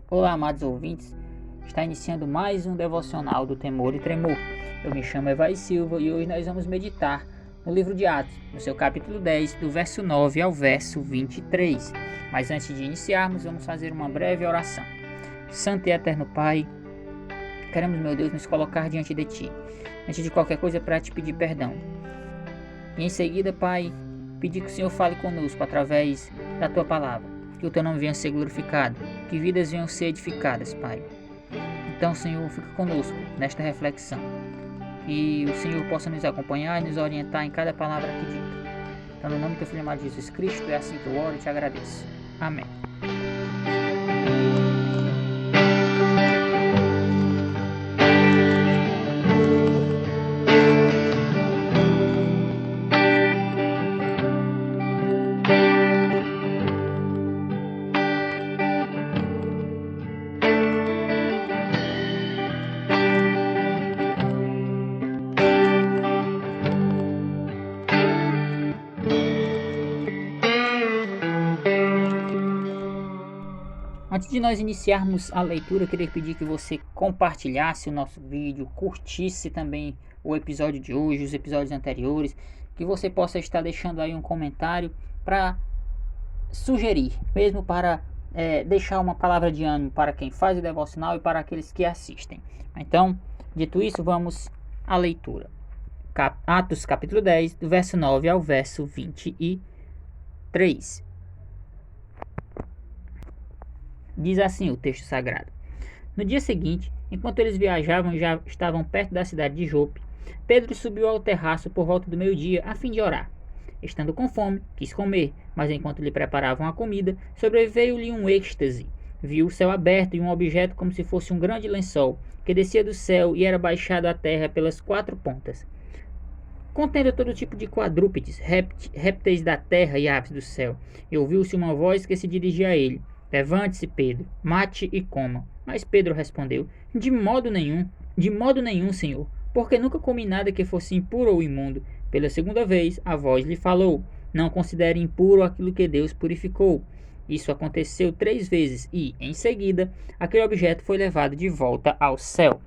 Olá, amados ouvintes. Está iniciando mais um devocional do Temor e Tremor. Eu me chamo Evai Silva e hoje nós vamos meditar no livro de Atos, no seu capítulo 10, do verso 9 ao verso 23. Mas antes de iniciarmos, vamos fazer uma breve oração. Santo e eterno Pai, queremos, meu Deus, nos colocar diante de Ti, antes de qualquer coisa, para Te pedir perdão. E em seguida, Pai, pedir que o Senhor fale conosco através da Tua palavra. Que o Teu nome venha ser glorificado, que vidas venham ser edificadas, Pai. Então, Senhor, fica conosco nesta reflexão. Que o Senhor possa nos acompanhar e nos orientar em cada palavra aqui dita. Então, no nome do Teu Filho amado Jesus Cristo, é assim que eu oro e te agradeço. Amém. Antes de nós iniciarmos a leitura, eu queria pedir que você compartilhasse o nosso vídeo, curtisse também o episódio de hoje, os episódios anteriores, que você possa estar deixando aí um comentário para sugerir, mesmo para deixar uma palavra de ânimo para quem faz o devocional e para aqueles que assistem. Então, dito isso, vamos à leitura. Atos capítulo 10, do verso 9 ao verso 23. Diz assim o texto sagrado: No dia seguinte, enquanto eles viajavam e já estavam perto da cidade de Jope, Pedro subiu ao terraço por volta do meio-dia a fim de orar. Estando com fome, quis comer, mas enquanto lhe preparavam a comida, sobreveio-lhe um êxtase. Viu o céu aberto e um objeto como se fosse um grande lençol, que descia do céu e era baixado à terra pelas quatro pontas, contendo todo tipo de quadrúpedes, répteis da terra e aves do céu. E ouviu-se uma voz que se dirigia a ele: Levante-se, Pedro, mate e coma. Mas Pedro respondeu: de modo nenhum, Senhor, porque nunca comi nada que fosse impuro ou imundo. Pela segunda vez, a voz lhe falou: Não considere impuro aquilo que Deus purificou. Isso aconteceu 3 vezes e, em seguida, aquele objeto foi levado de volta ao céu.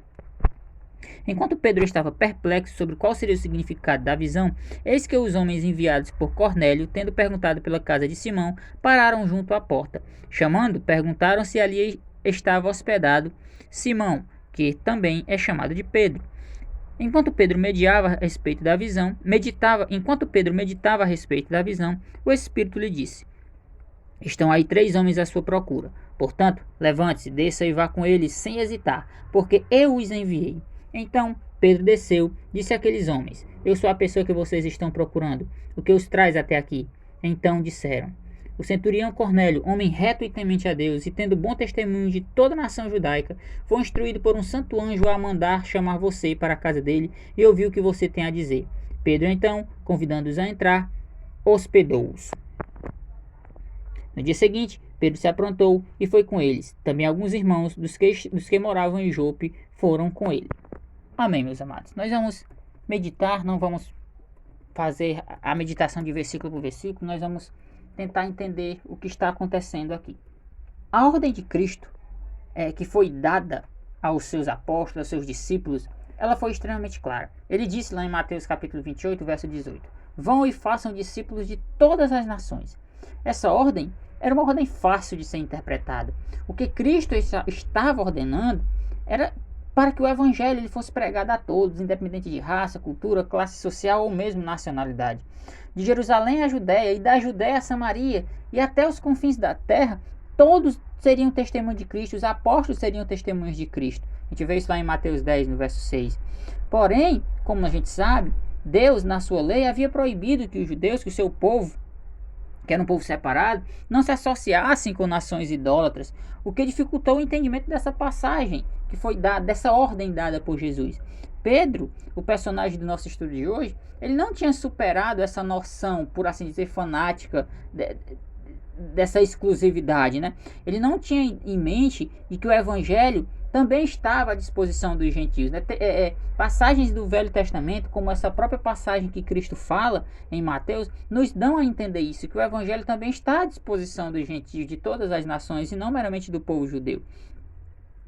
Enquanto Pedro estava perplexo sobre qual seria o significado da visão, eis que os homens enviados por Cornélio, tendo perguntado pela casa de Simão, pararam junto à porta. Chamando, perguntaram se ali estava hospedado Simão, que também é chamado de Pedro. Enquanto Pedro meditava a respeito da visão, o Espírito lhe disse: Estão aí 3 homens à sua procura. Portanto, levante-se, desça e vá com eles sem hesitar, porque eu os enviei. Então Pedro desceu, disse àqueles homens: Eu sou a pessoa que vocês estão procurando. O que os traz até aqui? Então disseram: O centurião Cornélio, homem reto e temente a Deus, e tendo bom testemunho de toda a nação judaica, foi instruído por um santo anjo a mandar chamar você para a casa dele e ouvir o que você tem a dizer. Pedro então, convidando-os a entrar, hospedou-os. No dia seguinte, Pedro se aprontou e foi com eles. Também alguns irmãos dos que moravam em Jope foram com ele. Amém, meus amados. Nós vamos meditar, não vamos fazer a meditação de versículo por versículo, nós vamos tentar entender o que está acontecendo aqui. A ordem de Cristo, que foi dada aos seus apóstolos, aos seus discípulos, ela foi extremamente clara. Ele disse lá em Mateus capítulo 28, verso 18: Vão e façam discípulos de todas as nações. Essa ordem era uma ordem fácil de ser interpretada. O que Cristo estava ordenando era para que o evangelho ele fosse pregado a todos, independente de raça, cultura, classe social ou mesmo nacionalidade. De Jerusalém à Judéia e da Judéia a Samaria e até os confins da terra, todos seriam testemunhos de Cristo, os apóstolos seriam testemunhos de Cristo. A gente vê isso lá em Mateus 10, no verso 6. Porém, como a gente sabe, Deus, na sua lei, havia proibido que os judeus, que o seu povo, que era um povo separado, não se associassem com nações idólatras, o que dificultou o entendimento dessa passagem, que foi dada, dessa ordem dada por Jesus. Pedro, o personagem do nosso estudo de hoje, ele não tinha superado essa noção, por assim dizer, fanática dessa exclusividade, né? Ele não tinha em mente de que o evangelho também estava à disposição dos gentios, né? Passagens do Velho Testamento, como essa própria passagem que Cristo fala em Mateus, nos dão a entender isso, que o evangelho também está à disposição dos gentios, de todas as nações, e não meramente do povo judeu.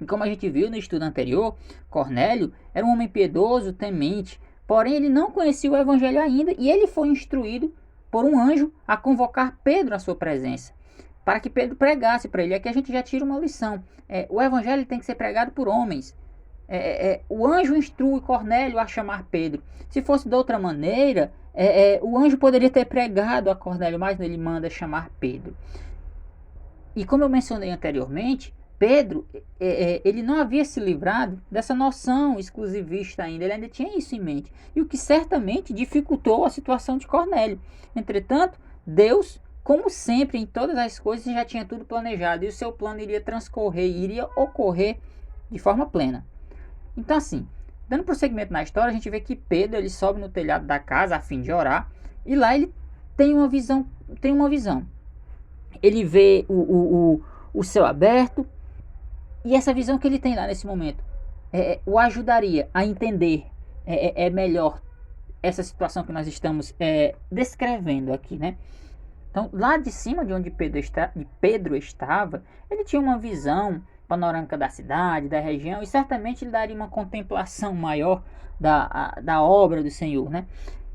E como a gente viu no estudo anterior, Cornélio era um homem piedoso, temente, porém ele não conhecia o evangelho ainda, e ele foi instruído por um anjo a convocar Pedro à sua presença, para que Pedro pregasse para ele. Aqui a gente já tira uma lição. O evangelho tem que ser pregado por homens. O anjo instrui Cornélio a chamar Pedro. Se fosse de outra maneira, o anjo poderia ter pregado a Cornélio, mas ele manda chamar Pedro. E como eu mencionei anteriormente, Pedro, ele não havia se livrado dessa noção exclusivista ainda, ele ainda tinha isso em mente, e o que certamente dificultou a situação de Cornélio. Entretanto, Deus, como sempre em todas as coisas, já tinha tudo planejado, e o seu plano iria transcorrer, iria ocorrer de forma plena. Então assim, dando prosseguimento na história, a gente vê que Pedro ele sobe no telhado da casa a fim de orar, e lá ele tem uma visão. Ele vê o céu aberto, e essa visão que ele tem lá nesse momento o ajudaria a entender melhor essa situação que nós estamos descrevendo aqui, né? Então, lá de cima de onde Pedro estava, ele tinha uma visão panorâmica da cidade, da região, e certamente ele daria uma contemplação maior da obra do Senhor, né?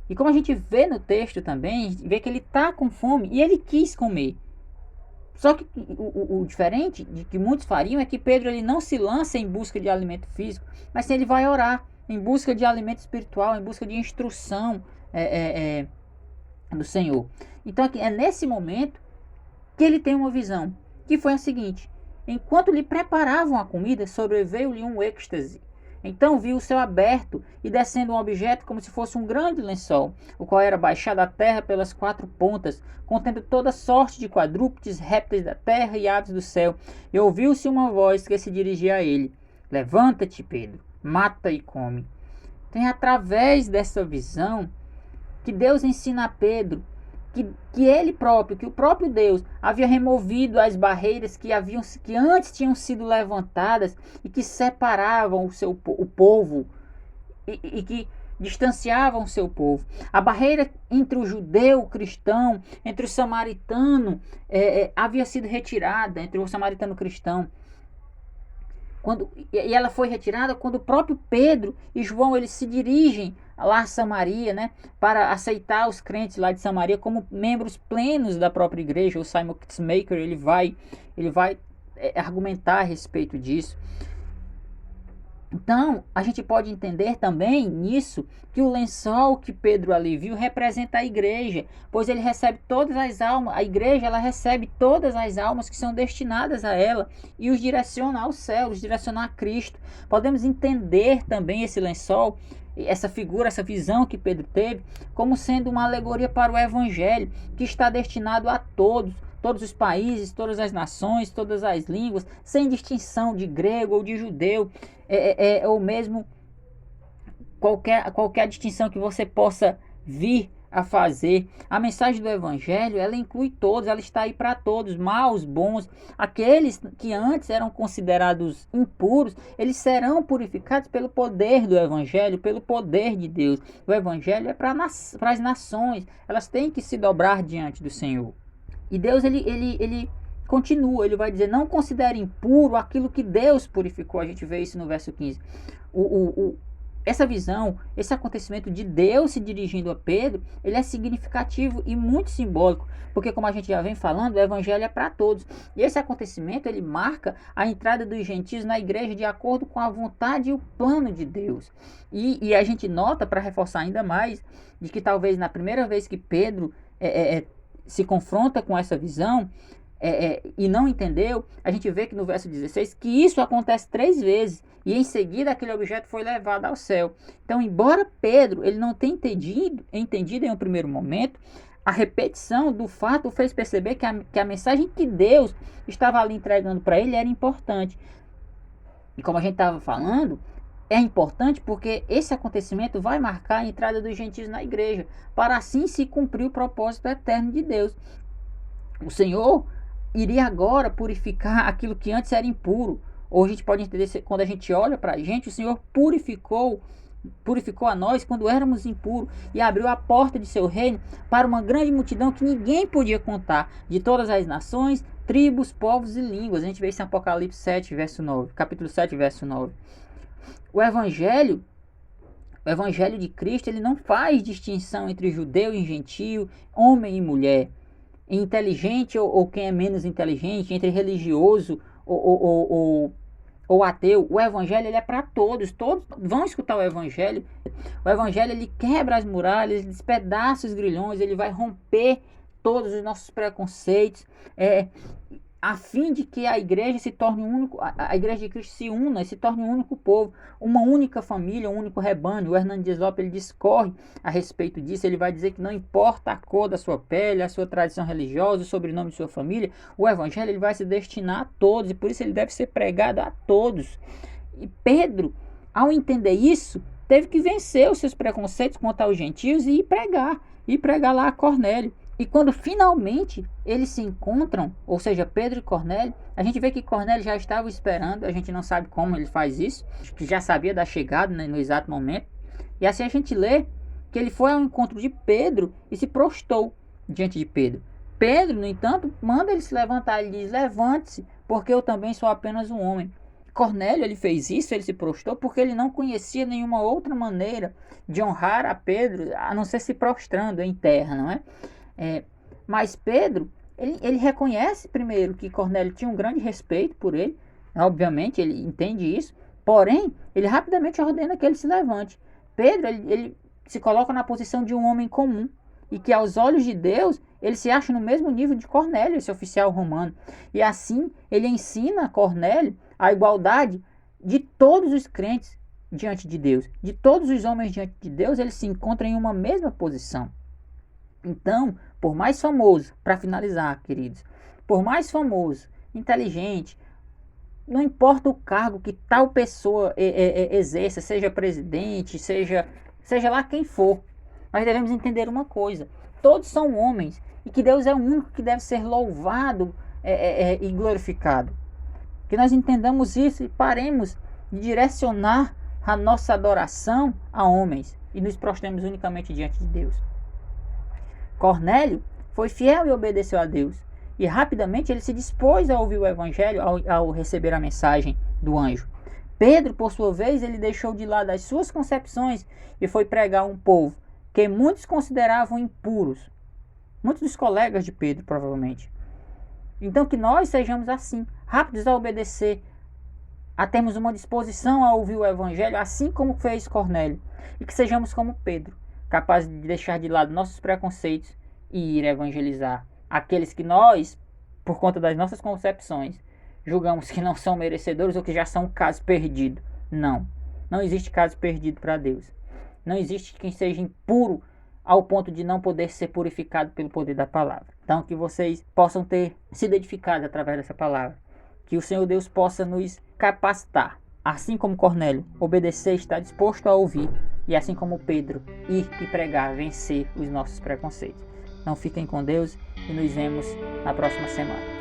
E como a gente vê no texto também, vê que ele está com fome e ele quis comer. Só que o diferente de que muitos fariam é que Pedro ele não se lança em busca de alimento físico, mas ele vai orar em busca de alimento espiritual, em busca de instrução do Senhor. Então aqui, é nesse momento que ele tem uma visão, que foi a seguinte: enquanto lhe preparavam a comida, sobreveio-lhe um êxtase. Então viu o céu aberto e descendo um objeto como se fosse um grande lençol, o qual era baixado à terra pelas 4 pontas, contendo toda sorte de quadrúpedes, répteis da terra e aves do céu. E ouviu-se uma voz que se dirigia a ele: levanta-te, Pedro, mata e come. Então é através dessa visão que Deus ensina a Pedro que ele próprio, que o próprio Deus havia removido as barreiras que antes tinham sido levantadas e que separavam o povo e que distanciavam o seu povo. A barreira entre o judeu, o cristão, entre o samaritano havia sido retirada, entre o samaritano e o cristão. E ela foi retirada quando o próprio Pedro e João eles se dirigem lá a Samaria, né, para aceitar os crentes lá de Samaria como membros plenos da própria igreja. O Simon Kitzmaker ele vai argumentar a respeito disso. Então, a gente pode entender também nisso que o lençol que Pedro ali viu representa a igreja, pois ele recebe todas as almas, a igreja ela recebe todas as almas que são destinadas a ela e os direciona ao céu, os direciona a Cristo. Podemos entender também esse lençol, essa figura, essa visão que Pedro teve, como sendo uma alegoria para o evangelho que está destinado a todos os países, todas as nações, todas as línguas, sem distinção de grego ou de judeu, ou mesmo qualquer distinção que você possa vir a fazer. A mensagem do evangelho, ela inclui todos, ela está aí para todos, maus, bons, aqueles que antes eram considerados impuros, eles serão purificados pelo poder do evangelho, pelo poder de Deus. O evangelho é para as nações, elas têm que se dobrar diante do Senhor. E Deus ele continua, ele vai dizer: não considere impuro aquilo que Deus purificou. A gente vê isso no verso 15. Essa visão, esse acontecimento de Deus se dirigindo a Pedro, ele é significativo e muito simbólico, porque como a gente já vem falando, o evangelho é para todos. E esse acontecimento, ele marca a entrada dos gentios na igreja de acordo com a vontade e o plano de Deus. E a gente nota, para reforçar ainda mais, de que talvez na primeira vez que Pedro se confronta com essa visão e não entendeu, a gente vê que no verso 16 que isso acontece 3 vezes e em seguida aquele objeto foi levado ao céu. Então, embora Pedro ele não tenha entendido em um primeiro momento, a repetição do fato fez perceber que a mensagem que Deus estava ali entregando para ele era importante. E como a gente estava falando, é importante porque esse acontecimento vai marcar a entrada dos gentios na igreja, para assim se cumprir o propósito eterno de Deus. O Senhor iria agora purificar aquilo que antes era impuro, Ou a gente pode entender, quando a gente olha para a gente, o Senhor purificou a nós quando éramos impuros e abriu a porta de seu reino para uma grande multidão que ninguém podia contar, de todas as nações, tribos, povos e línguas. A gente vê isso em Apocalipse 7, verso 9, capítulo 7, verso 9. O evangelho de Cristo, ele não faz distinção entre judeu e gentio, homem e mulher, inteligente ou quem é menos inteligente, entre religioso ou ateu. O evangelho, ele é para todos vão escutar o evangelho. O evangelho, ele quebra as muralhas, ele despedaça os grilhões, ele vai romper todos os nossos preconceitos, a fim de que a igreja se torne a igreja de Cristo se una e se torne um único povo, uma única família, um único rebanho. O Hernando Dias Lopes, ele discorre a respeito disso. Ele vai dizer que não importa a cor da sua pele, a sua tradição religiosa, o sobrenome de sua família, o evangelho, ele vai se destinar a todos, e por isso ele deve ser pregado a todos. E Pedro, ao entender isso, teve que vencer os seus preconceitos quanto aos gentios e ir pregar lá a Cornélio. E quando finalmente eles se encontram, ou seja, Pedro e Cornélio, a gente vê que Cornélio já estava esperando. A gente não sabe como ele faz isso, que já sabia da chegada, né, no exato momento. E assim a gente lê que ele foi ao encontro de Pedro e se prostrou diante de Pedro. Pedro, no entanto, manda ele se levantar. Ele diz: levante-se, porque eu também sou apenas um homem. Cornélio, ele fez isso, ele se prostrou porque ele não conhecia nenhuma outra maneira de honrar a Pedro, a não ser se prostrando em terra, não é? Mas Pedro, ele reconhece primeiro que Cornélio tinha um grande respeito por ele. Obviamente ele entende isso, porém ele rapidamente ordena que ele se levante. Pedro, ele se coloca na posição de um homem comum, e que aos olhos de Deus ele se acha no mesmo nível de Cornélio, esse oficial romano. E assim ele ensina a Cornélio a igualdade de todos os crentes diante de Deus, de todos os homens diante de Deus. Eles se encontram em uma mesma posição. Então, por mais famoso, para finalizar, queridos, por mais famoso, inteligente, não importa o cargo que tal pessoa exerça, seja presidente, seja lá quem for, nós devemos entender uma coisa: todos são homens, e que Deus é o único que deve ser louvado e glorificado. Que nós entendamos isso e paremos de direcionar a nossa adoração a homens e nos prostremos unicamente diante de Deus. Cornélio foi fiel e obedeceu a Deus, e rapidamente ele se dispôs a ouvir o evangelho ao receber a mensagem do anjo. Pedro, por sua vez, ele deixou de lado as suas concepções e foi pregar a um povo que muitos consideravam impuros. Muitos dos colegas de Pedro, provavelmente. Então que nós sejamos assim, rápidos a obedecer, a termos uma disposição a ouvir o evangelho, assim como fez Cornélio, e que sejamos como Pedro, capazes de deixar de lado nossos preconceitos e ir evangelizar aqueles que nós, por conta das nossas concepções, julgamos que não são merecedores ou que já são um caso perdido. Não existe caso perdido para Deus. Não existe quem seja impuro ao ponto de não poder ser purificado pelo poder da palavra. Então que vocês possam ter sido edificados através dessa palavra. Que o Senhor Deus possa nos capacitar, assim como Cornélio, obedecer, estar disposto a ouvir, e assim como Pedro, ir e pregar, vencer os nossos preconceitos. Então fiquem com Deus e nos vemos na próxima semana.